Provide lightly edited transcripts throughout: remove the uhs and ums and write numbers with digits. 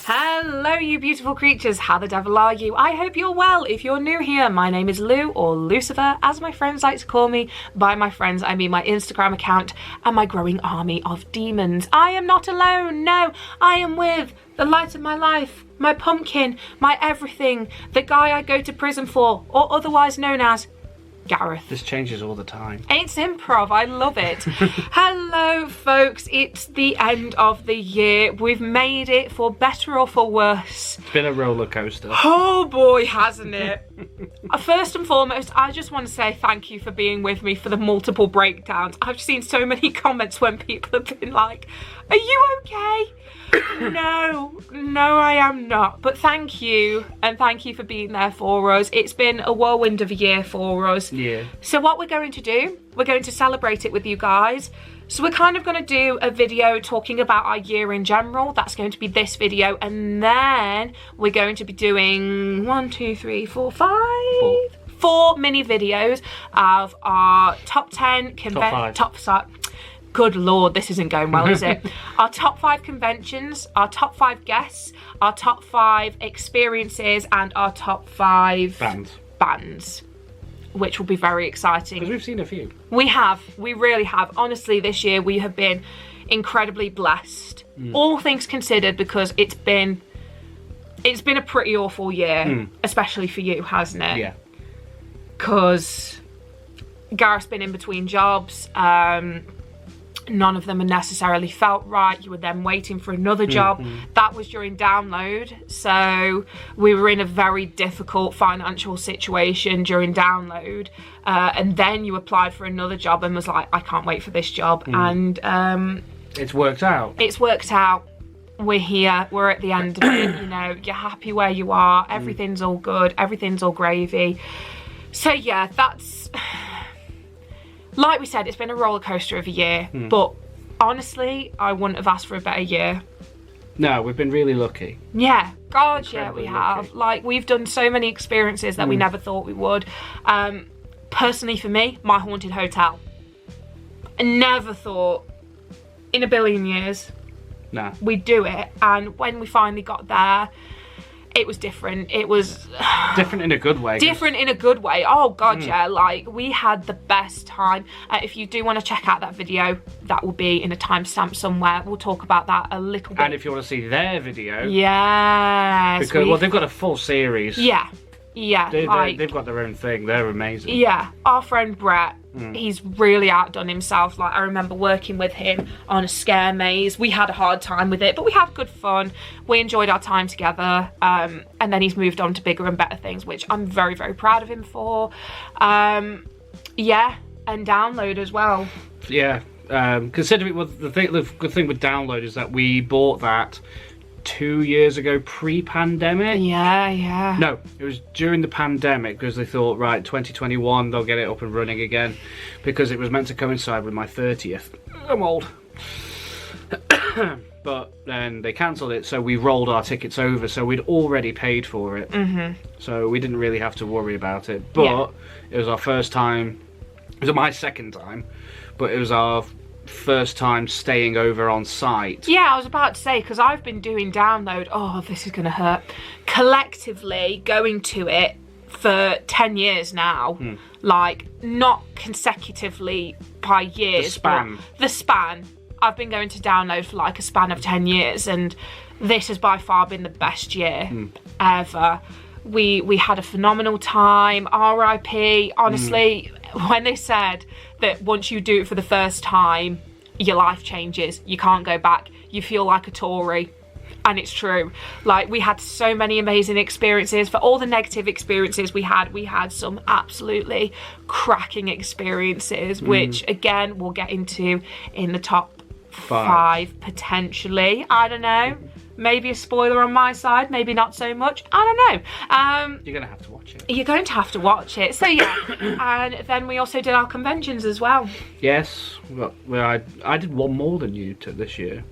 Hello you beautiful creatures, how the devil are you? I hope you're well. If you're new here, my name is Lou, or Lucifer, as my friends like to call me. By my friends, I mean my Instagram account and my growing army of demons. I am not alone, no, I am with the light of my life, my pumpkin, my everything, the guy I go to prison for, or otherwise known as Gareth. This changes all the time. It's improv, I love it. Hello folks, it's the end of the year. We've made it, for better or for worse. It's been a roller coaster. Oh boy, hasn't it? First and foremost, I just want to say thank you for being with me for the multiple breakdowns. I've seen so many comments when people have been like, are you okay? No, I am not. But thank you, and thank you for being there for us. It's been a whirlwind of a year for us. Yeah. So what we're going to do, we're going to celebrate it with you guys. So we're kind of going to do a video talking about our year in general. That's going to be this video. And then we're going to be doing 4 mini videos of our top 10 Good lord, this isn't going well, is it? Our top 5 conventions, our top 5 guests, our top 5 experiences, and our top 5 bands, which will be very exciting. Because we've seen a few. We really have. Honestly, this year we have been incredibly blessed, all things considered, because it's been a pretty awful year, especially for you, hasn't it? Yeah. Because Gareth's been in between jobs. None of them had necessarily felt right. You were then waiting for another job. That was during download. So we were in a very difficult financial situation during download. And then you applied for another job and was like, I can't wait for this job. And it's worked out. It's worked out. We're here. We're at the end of it. You know, you're happy where you are. Everything's all good. Everything's all gravy. So yeah, that's... Like we said, it's been a roller coaster of a year, but honestly, I wouldn't have asked for a better year. No, we've been really lucky. Yeah, God, Incredibly yeah, we have. lucky. Like, we've done so many experiences that we never thought we would. Personally, for me, my haunted hotel. I never thought in a billion years we'd do it, and when we finally got there, it was different. It was... different in a good way. Different in a good way. Oh, God, yeah. Like, we had the best time. If you do want to check out that video, that will be in a timestamp somewhere. We'll talk about that a little bit. And if you want to see their video... Yes. Because, well, they've got a full series. Yeah. Yeah. They've got their own thing. They're amazing. Yeah. Our friend Brett, he's really outdone himself. Like, I remember working with him on a scare maze. We had a hard time with it, but we had good fun. We enjoyed our time together. And then he's moved on to bigger and better things, which I'm very, very proud of him for. Yeah, and download as well. Yeah. Considering the good thing with download is that we bought that 2 years ago, pre-pandemic. Yeah. No, it was during the pandemic, because they thought, right, 2021 they'll get it up and running again, because it was meant to coincide with my 30th. I'm old. But then they cancelled it, so we rolled our tickets over, so we'd already paid for it. So we didn't really have to worry about it. But it was our first time. It was my second time, but it was our first time staying over on site. Yeah, I was about to say, because I've been doing download, oh, this is going to hurt, collectively going to it for 10 years now. Like, not consecutively by years. The span. I've been going to download for like a span of 10 years, and this has by far been the best year ever. We had a phenomenal time. RIP. Honestly, when they said that once you do it for the first time, your life changes. You can't go back. You feel like a Tory. And it's true. Like, we had so many amazing experiences. For all the negative experiences we had some absolutely cracking experiences, which again we'll get into in the top 5 potentially. I don't know. Maybe a spoiler on my side, maybe not so much. I don't know. You're going to have to watch it. You're going to have to watch it. So yeah. And then we also did our conventions as well. Yes. Well, I did one more than you took this year.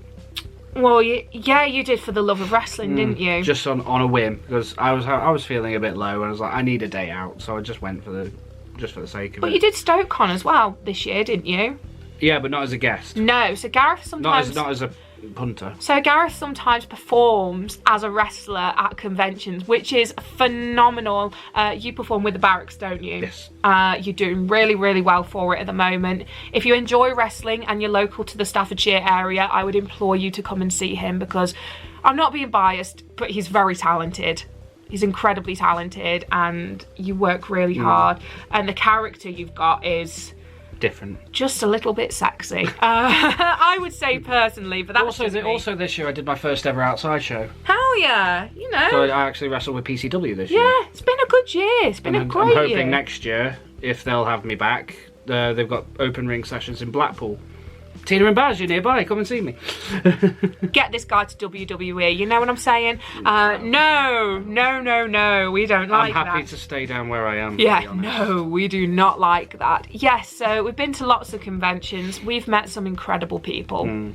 Well, yeah, you did, for the love of wrestling, didn't you? Just on a whim, because I was feeling a bit low, and I was like, I need a day out, so I just went for the sake of it. But you did StokeCon as well this year, didn't you? Yeah, but not as a guest. No, so Gareth sometimes... Not as a punter. So Gareth sometimes performs as a wrestler at conventions, which is phenomenal. You perform with the Barracks, don't you? Yes. You're doing really, really well for it at the moment. If you enjoy wrestling and you're local to the Staffordshire area, I would implore you to come and see him, because I'm not being biased, but he's very talented. He's incredibly talented, and you work really hard. And the character you've got is different, just a little bit sexy. I would say personally, but that's also this year I did my first ever outside show. Hell yeah, you know. So I actually wrestled with PCW this year. Yeah, it's been a good year. It's been a great year. I'm hoping next year, if they'll have me back, they've got open ring sessions in Blackpool. Tina and Baz, you're nearby, come and see me. Get this guy to WWE, you know what I'm saying? No, we don't like that. I'm happy to stay down where I am. Yeah, no, we do not like that. Yes, so we've been to lots of conventions. We've met some incredible people.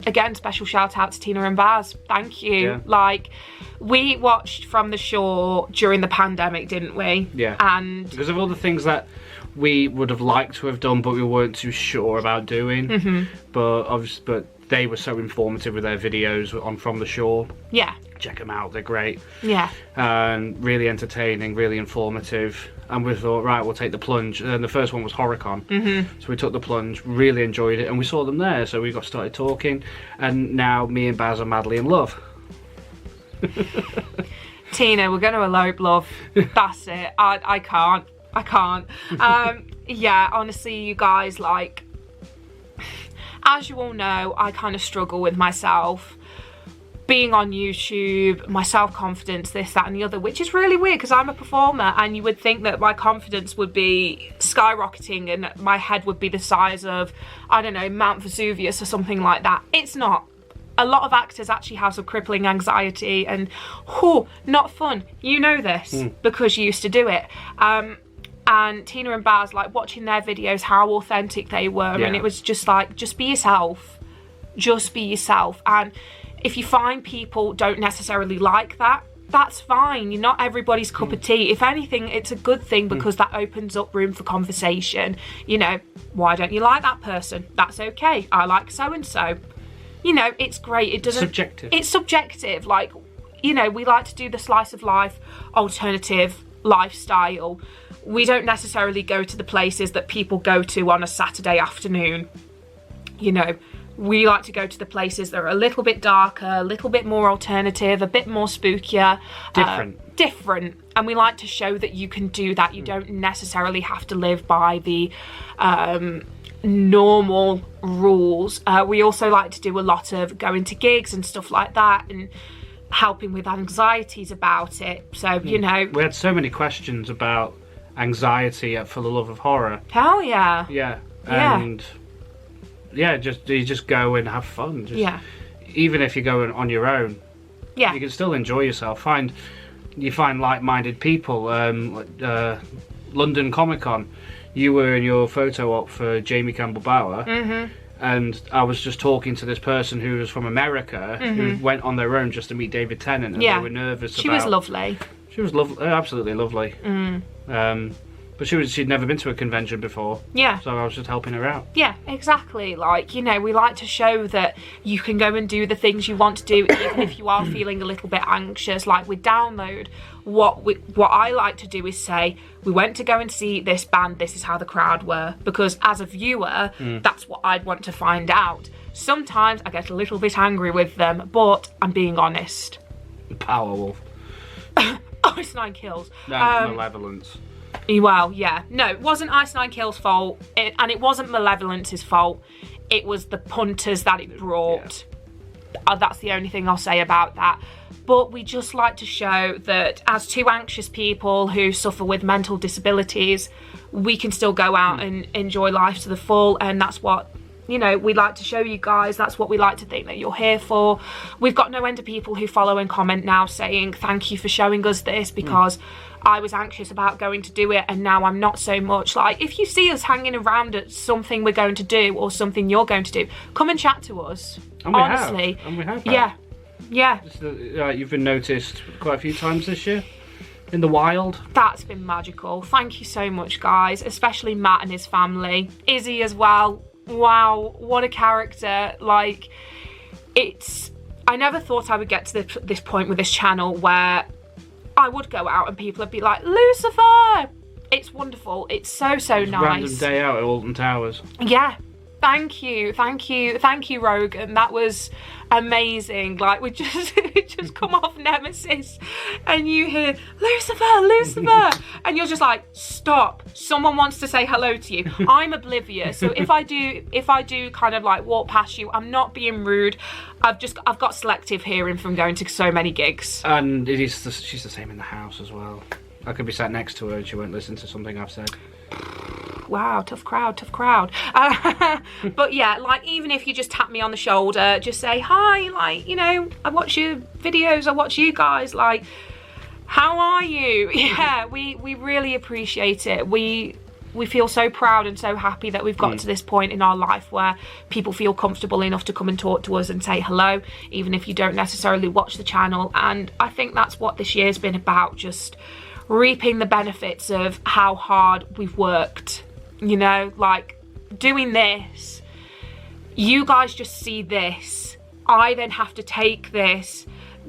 Again, special shout out to Tina and Baz. Thank you. Yeah. Like, we watched From the Shore during the pandemic, didn't we? Yeah. And because of all the things that we would have liked to have done, but we weren't too sure about doing. But they were so informative with their videos on From the Shore. Yeah. Check them out, they're great. Yeah. And really entertaining, really informative. And we thought, right, we'll take the plunge. And the first one was HorrorCon. So we took the plunge, really enjoyed it, and we saw them there. So we got started talking, and now me and Baz are madly in love. Tina, we're going to elope, love. That's it. I can't. Yeah, honestly, you guys, like, as you all know, I kind of struggle with myself. Being on YouTube, my self-confidence, this, that and the other, which is really weird because I'm a performer, and you would think that my confidence would be skyrocketing and my head would be the size of, I don't know, Mount Vesuvius or something like that. It's not. A lot of actors actually have some crippling anxiety, and not fun. You know this because you used to do it. And Tina and Baz, like, watching their videos, how authentic they were, and it was just like, just be yourself. Just be yourself. And if you find people don't necessarily like that, that's fine. You're not everybody's cup of tea. If anything, it's a good thing because that opens up room for conversation. You know, why don't you like that person? That's okay. I like so-and-so. You know, it's great. It doesn't... Subjective. It's subjective. Like, you know, we like to do the slice of life, alternative lifestyle. We don't necessarily go to the places that people go to on a Saturday afternoon. You know, we like to go to the places that are a little bit darker, a little bit more alternative, a bit more spookier. Different. And we like to show that you can do that. You don't necessarily have to live by the normal rules. We also like to do a lot of going to gigs and stuff like that, and helping with anxieties about it. So, you know... We had so many questions about anxiety For the Love of Horror. Hell yeah. Yeah. And... yeah, you just go and have fun. Even if you're going on your own, you can still enjoy yourself. You find like-minded people. London Comic Con, you were in your photo op for Jamie Campbell Bower, and I was just talking to this person who was from America who went on their own just to meet David Tennant, and they were nervous. She was lovely. She was lovely, absolutely lovely. But she'd never been to a convention before. Yeah. So I was just helping her out. Yeah, exactly. Like, you know, we like to show that you can go and do the things you want to do even if you are feeling a little bit anxious. Like with Download, what I like to do is say, we went to go and see this band, this is how the crowd were. Because as a viewer, that's what I'd want to find out. Sometimes I get a little bit angry with them, but I'm being honest. Powerwolf. Ice Nine Kills. No, Malevolence. Well, yeah. No, it wasn't Ice Nine Kills' fault, and it wasn't Malevolence's fault. It was the punters that it brought. Yeah. That's the only thing I'll say about that. But we just like to show that as two anxious people who suffer with mental disabilities, we can still go out and enjoy life to the full, and that's what, you know, we like to show you guys. That's what we like to think that you're here for. We've got no end of people who follow and comment now saying, thank you for showing us this, because I was anxious about going to do it and now I'm not so much. Like, if you see us hanging around at something we're going to do or something you're going to do, come and chat to us. And we honestly have. And we have. Yeah. Yeah. You've been noticed quite a few times this year in the wild. That's been magical. Thank you so much, guys, especially Matt and his family. Izzy as well. wow, what a character. Like, I never thought I would get to this point with this channel where I would go out and people would be like, Loucifer! It's wonderful. It's so nice. Random day out at Alton Towers. Yeah. Thank you, Rogan. That was amazing. Like, we just come off Nemesis and you hear Loucifer, and you're just like, stop. Someone wants to say hello to you. I'm oblivious. So if I do kind of like walk past you, I'm not being rude. I've got selective hearing from going to so many gigs. And she's the same in the house as well. I could be sat next to her and she won't listen to something I've said. Wow, tough crowd. But yeah, like, even if you just tap me on the shoulder, just say hi, like, you know, I watch your videos, I watch you guys, like, how are you? Yeah, we really appreciate it. We feel so proud and so happy that we've got to this point in our life where people feel comfortable enough to come and talk to us and say hello, even if you don't necessarily watch the channel. And I think that's what this year's been about, just reaping the benefits of how hard we've worked. You know, like, doing this, you guys just see this, I then have to take this,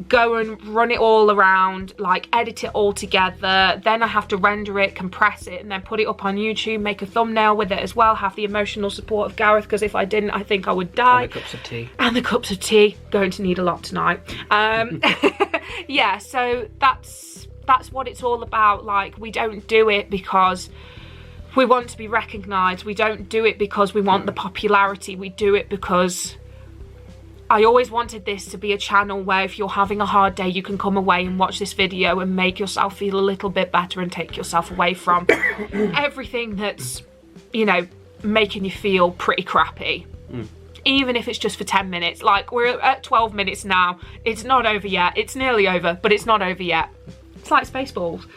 go and run it all around, like edit it all together, then I have to render it, compress it, and then put it up on YouTube, make a thumbnail with it as well, have the emotional support of Gareth, because if I didn't, I think I would die. And the cups of tea. And the cups of tea, going to need a lot tonight. Yeah, so that's what it's all about. Like, we don't do it because we want to be recognised. We don't do it because we want the popularity. We do it because I always wanted this to be a channel where if you're having a hard day, you can come away and watch this video and make yourself feel a little bit better and take yourself away from everything that's, you know, making you feel pretty crappy. Even if it's just for 10 minutes. Like, we're at 12 minutes now. It's not over yet. It's nearly over, but it's not over yet. It's like Spaceballs.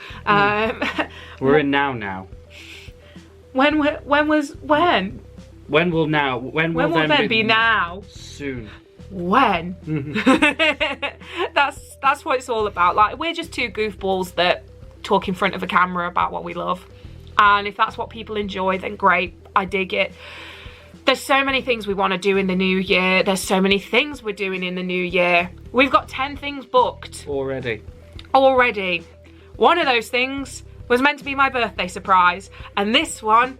We're in now. When will then be now? Soon. When? That's what it's all about. Like, we're just two goofballs that talk in front of a camera about what we love. And if that's what people enjoy, then great. I dig it. There's so many things we want to do in the new year. There's so many things we're doing in the new year. We've got 10 things booked. Already. One of those things was meant to be my birthday surprise, and this one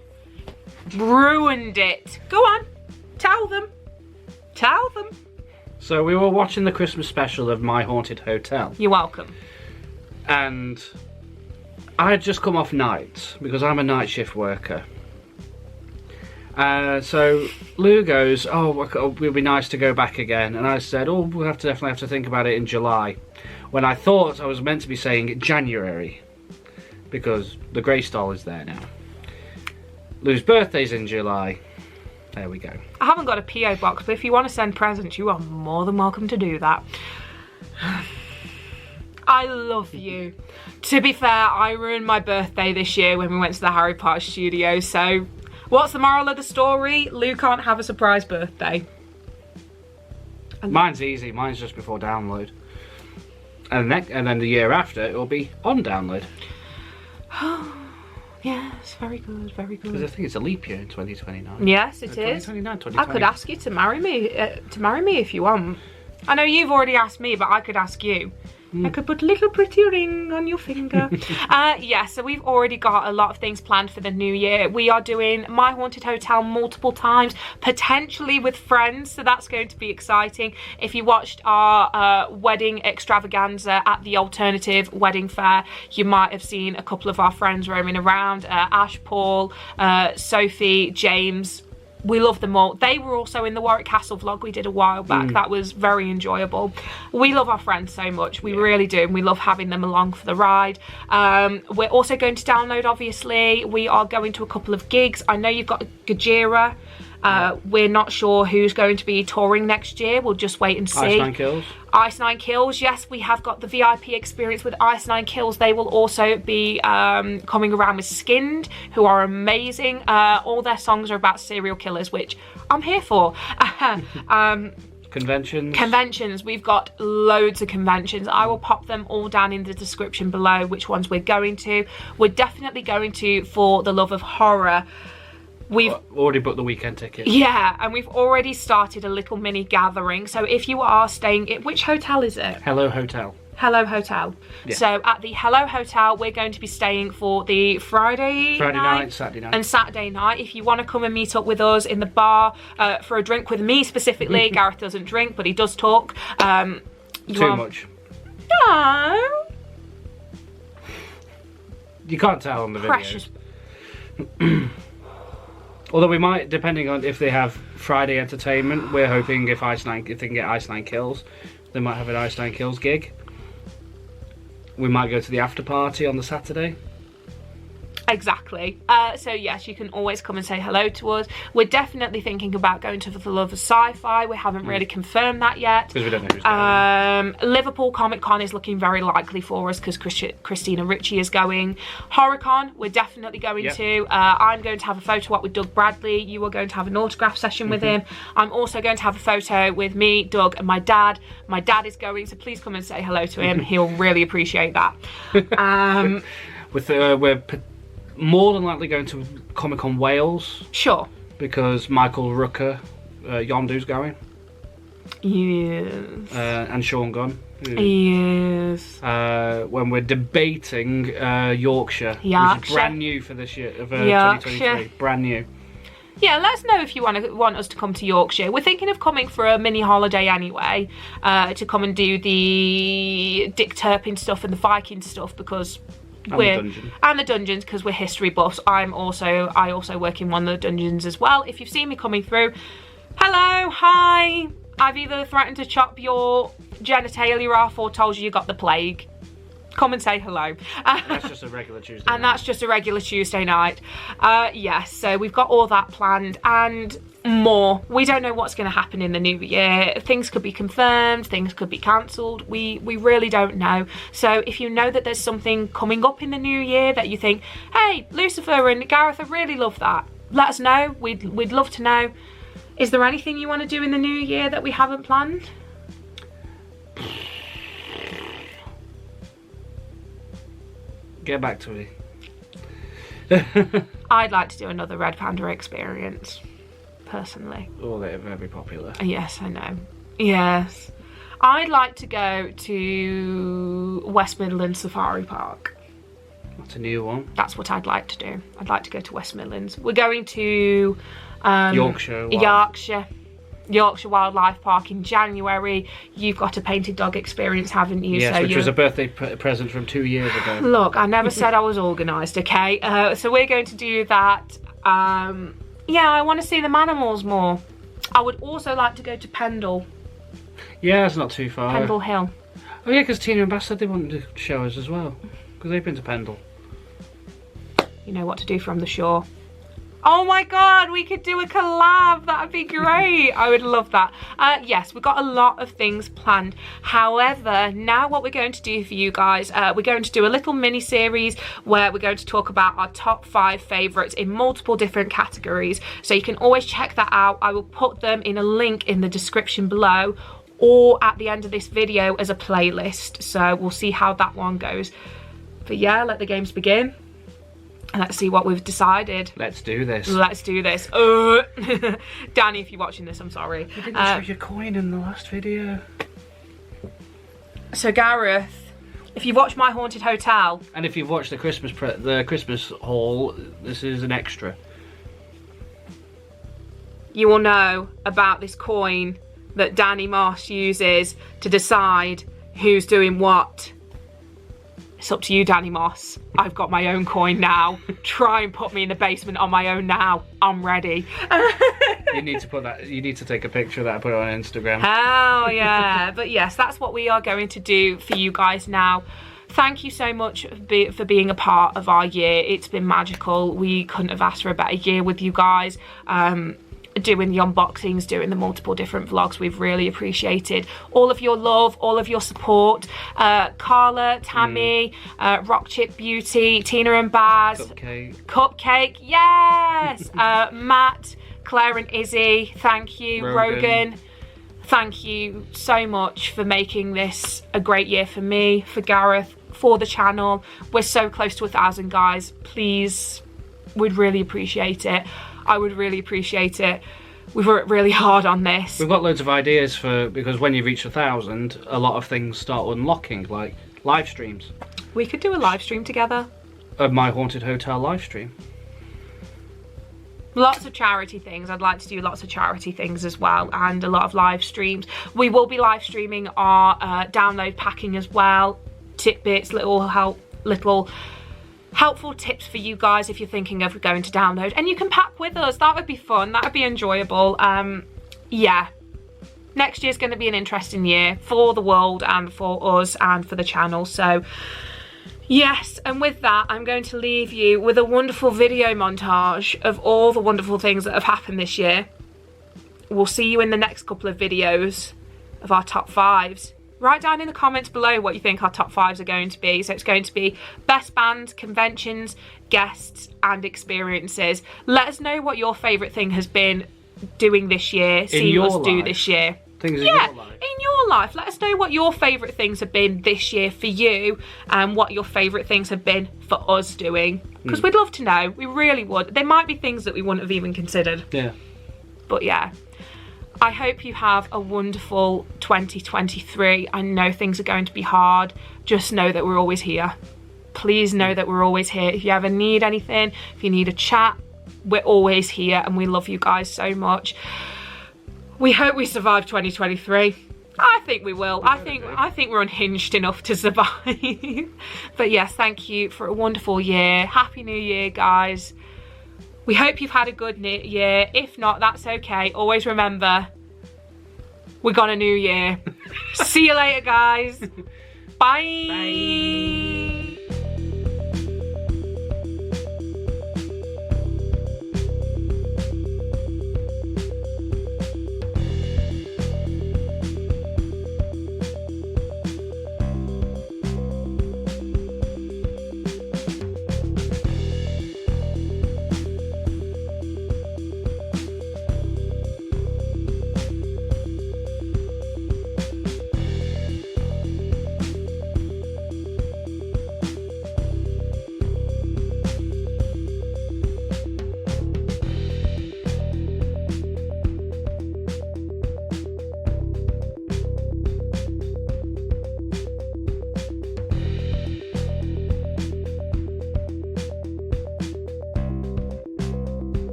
ruined it. Go on, tell them. So we were watching the Christmas special of My Haunted Hotel. You're welcome. And I had just come off nights because I'm a night shift worker. So Lou goes, oh, it would be nice to go back again. And I said, oh, we'll definitely have to think about it in July. When I thought I was meant to be saying January, because the Grey Stall is there now. Lou's birthday's in July. There we go. I haven't got a PO box, but if you want to send presents, you are more than welcome to do that. I love you. To be fair, I ruined my birthday this year when we went to the Harry Potter studio, so what's the moral of the story? Lou can't have a surprise birthday. Mine's easy. Mine's just before download. And then the year after, it will be on download. Yes, very good, very good. Because I think it's a leap year in 2029. Yes, it is. 2029, I could ask you to marry me if you want. I know you've already asked me, but I could ask you. I could put a little pretty ring on your finger. Yeah, so we've already got a lot of things planned for the new year. We are doing My Haunted Hotel multiple times, potentially with friends, so that's going to be exciting. If you watched our wedding extravaganza at the Alternative Wedding Fair, you might have seen a couple of our friends roaming around. Ash, Paul, Sophie, James. We love them all. They were also in the Warwick Castle vlog we did a while back. That was very enjoyable. We love our friends so much. We really do. And we love having them along for the ride. We're also going to download, obviously. We are going to a couple of gigs. I know you've got Gajira. We're not sure who's going to be touring next year. We'll just wait and see. Ice Nine Kills. Ice Nine Kills, yes, we have got the VIP experience with Ice Nine Kills. They will also be coming around with Skinned, who are amazing. All their songs are about serial killers, which I'm here for. Conventions. We've got loads of conventions. I will pop them all down in the description below, which ones we're going to. We're definitely going to For the Love of Horror. We've already booked the weekend ticket. Yeah, and we've already started a little mini gathering. So if you are staying at, which hotel is it? Hello Hotel. Hello Hotel. Yeah. So at the Hello Hotel, we're going to be staying for the Friday night, Saturday night. And Saturday night. If you want to come and meet up with us in the bar for a drink with me specifically, Gareth doesn't drink, but he does talk. Too much. No. You can't tell on the Precious. videos. Although we might, depending on if they have Friday entertainment, we're hoping if they can get Iceland Kills, they might have an Iceland Kills gig. We might go to the after party on the Saturday. Exactly. So yes, you can always come and say hello to us. We're definitely thinking about going to the Love of Sci-Fi. We haven't really confirmed that yet. Because we don't know who's going. Liverpool Comic Con is looking very likely for us because Christina Ricci is going. HorrorCon, we're definitely going to. I'm going to have a photo op with Doug Bradley. You are going to have an autograph session with him. I'm also going to have a photo with me, Doug, and my dad. My dad is going, so please come and say hello to him. He'll really appreciate that. We're more than likely going to Comic-Con Wales. Sure. Because Michael Rooker, Yondu's going. Yes. And Sean Gunn. Yes. When we're debating Yorkshire. Which is brand new for this year, of 2023. Brand new. Yeah, let us know if you want us to come to Yorkshire. We're thinking of coming for a mini holiday anyway, to come and do the Dick Turpin stuff and the Viking stuff because and the dungeons because we're history buffs. I also work in one of the dungeons as well. If you've seen me coming through, hello, hi. I've either threatened to chop your genitalia off or told you got the plague. Come and say hello. That's just a regular Tuesday night. And that's just a regular Tuesday night. Yes, so we've got all that planned and more. We don't know what's going to happen in the new year. Things could be confirmed, things could be cancelled. We really don't know. So if you know that there's something coming up in the new year that you think, hey, Loucifer and Gareth, I really love that, let us know. We'd love to know. Is there anything you want to do in the new year that we haven't planned? Get back to me. I'd like to do another Red Panda experience, personally. Oh, they're very popular. Yes, I know. Yes. I'd like to go to West Midlands Safari Park. That's a new one. That's what I'd like to do. I'd like to go to West Midlands. We're going to Yorkshire Wildlife Park in January. You've got a painted dog experience, haven't you? Yes, which was a birthday present from 2 years ago. Look, I never said I was organised, okay? So we're going to do that. Yeah, I want to see them animals more. I would also like to go to Pendle. Yeah, it's not too far. Pendle Hill. Oh yeah, because Tina and Bass said they wanted to show us as well. Because they've been to Pendle. You know what to do from the shore. Oh my god, we could do a collab. That'd be great. I would love that. Yes, we've got a lot of things planned. However, now what we're going to do for you guys, we're going to do a little mini series where we're going to talk about our top 5 favourites in multiple different categories. So you can always check that out. I will put them in a link in the description below or at the end of this video as a playlist. So we'll see how that one goes. But yeah, let the games begin. Let's see what we've decided. Let's do this. Let's do this. Danny, if you're watching this, I'm sorry. You didn't show your coin in the last video. So Gareth, if you've watched My Haunted Hotel, and if you've watched the Christmas haul, this is an extra. You will know about this coin that Danny Moss uses to decide who's doing what. It's up to you, Danny Moss. I've got my own coin now. Try and put me in the basement on my own now. I'm ready. You need to put that. You need to take a picture of that and put it on Instagram. Hell yeah. But yes, that's what we are going to do for you guys now. Thank you so much for being a part of our year. It's been magical. We couldn't have asked for a better year with you guys. Doing the unboxings, doing the multiple different vlogs. We've really appreciated all of your love, all of your support. Carla, Tammy, Rock Chip Beauty, Tina and Baz, Cupcake, yes. Matt, Claire and Izzy, thank you. Rogan, thank you so much for making this a great year for me, for Gareth, for the channel. We're so close to 1,000 guys. Please, we'd really appreciate it. I would really appreciate it. We've worked really hard on this. We've got loads of ideas because when you reach 1,000, a lot of things start unlocking, like live streams. We could do a live stream together. A My Haunted Hotel live stream. Lots of charity things. I'd like to do lots of charity things as well, and a lot of live streams. We will be live streaming our download packing as well. Tidbits, little helpful tips for you guys if you're thinking of going to download. And you can pack with us. That would be fun. That would be enjoyable. Yeah. Next year's going to be an interesting year for the world and for us and for the channel. So yes, and with that, I'm going to leave you with a wonderful video montage of all the wonderful things that have happened this year. We'll see you in the next couple of videos of our top 5s. Write down in the comments below what you think our top 5s are going to be. So it's going to be best band, conventions, guests, and experiences. Let us know what your favourite thing has been doing this year, seeing us do this year. Things in your life. In your life. Let us know what your favourite things have been this year for you, and what your favourite things have been for us doing. Because we'd love to know. We really would. There might be things that we wouldn't have even considered. Yeah. But yeah. I hope you have a wonderful 2023. I know things are going to be hard. Just know that we're always here. Please know that we're always here. If you ever need anything, if you need a chat, we're always here, and we love you guys so much. We hope we survive 2023. I think we will. I think we're unhinged enough to survive. But yes, thank you for a wonderful year. Happy New Year, guys. We hope you've had a good year. If not, that's okay. Always remember, we got a new year. See you later, guys. Bye. Bye.